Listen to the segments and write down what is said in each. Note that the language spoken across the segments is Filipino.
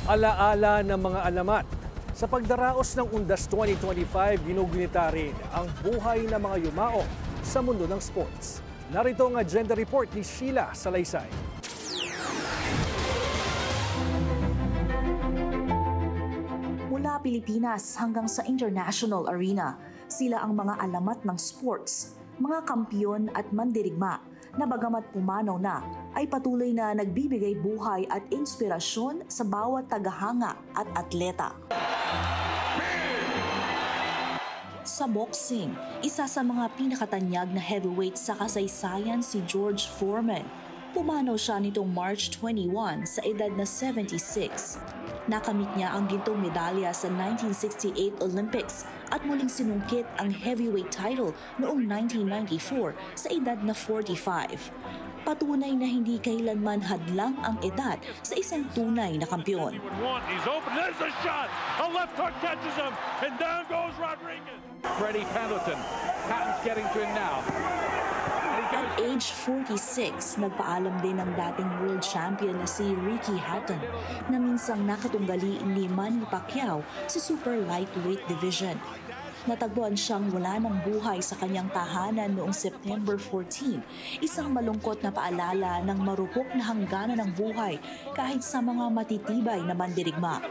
Alaala ng mga alamat. Sa pagdaraos ng Undas 2025, ginugunita rin ang buhay ng mga yumao sa mundo ng sports. Narito ang agenda report ni Sheila Salaysay. Mula Pilipinas hanggang sa international arena, sila ang mga alamat ng sports, mga kampiyon at mandirigma na bagamat pumanaw na, ay patuloy na nagbibigay buhay at inspirasyon sa bawat tagahanga at atleta. Sa boxing, isa sa mga pinakatanyag na heavyweight sa kasaysayan si George Foreman. Pumanaw siya nitong March 21 sa edad na 76. Nakamit niya ang gintong medalya sa 1968 Olympics at muling sinungkit ang heavyweight title noong 1994 sa edad na 45. Patunay na hindi kailanman hadlang ang edad sa isang tunay na kampiyon. Freddie Pendleton, Patton's getting to him now. At age 46, nagpaalam din ang dating world champion na si Ricky Hatton na minsang nakatunggali ni Manny Pacquiao sa super lightweight division. Natagpuan siyang wala ng buhay sa kanyang tahanan noong September 14, isang malungkot na paalala ng marupok na hangganan ng buhay kahit sa mga matitibay na mandirigma.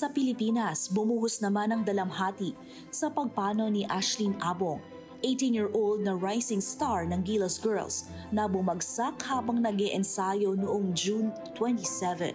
Sa Pilipinas, bumuhos naman ang dalamhati sa pagpanaw ni Ashlyn Abong, 18-year-old na rising star ng Gilas Girls na bumagsak habang nag-iensayo noong June 27.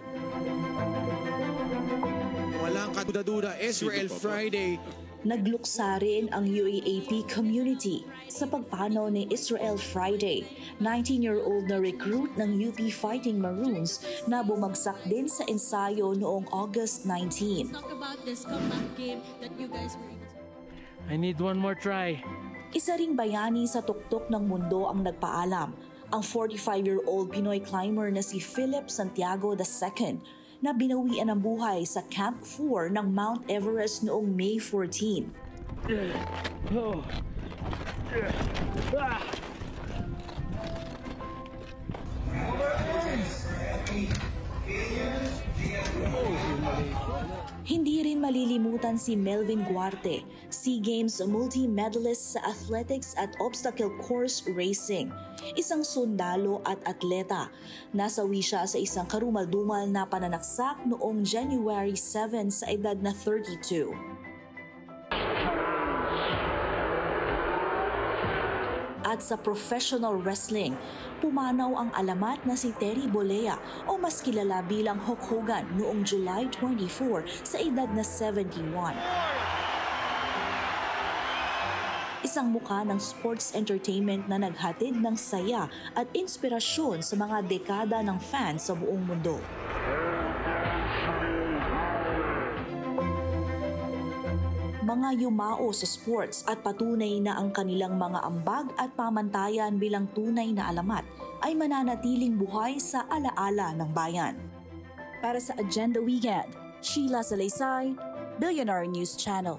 Walang kaduda-duda, Israel Friday. Nagluksa rin ang UAAP community sa pagpanaw ni Israel Friday, 19-year-old na recruit ng UP Fighting Maroons na bumagsak din sa ensayo noong August 19. Talk about this comeback game that you guys were able to... I need one more try. Isa ring bayani sa tuktok ng mundo ang nagpaalam, ang 45-year-old Pinoy climber na si Philip Santiago II na binawian ng buhay sa Camp 4 ng Mount Everest noong May 14. Hindi rin malilimutan si Melvin Guarte, SEA Games multi-medalist sa athletics at obstacle course racing. Isang sundalo at atleta. Nasawi siya sa isang karumal-dumal na pananaksak noong January 7 sa edad na 32. At sa professional wrestling, pumanaw ang alamat na si Terry Bollea o mas kilala bilang Hulk Hogan noong July 24 sa edad na 71. Isang mukha ng sports entertainment na naghatid ng saya at inspirasyon sa mga dekada ng fans sa buong mundo. Mga yumao sa sports at patunay na ang kanilang mga ambag at pamantayan bilang tunay na alamat ay mananatiling buhay sa alaala ng bayan. Para sa Agenda Weekend, Sheila Salaysay, Billionaire News Channel.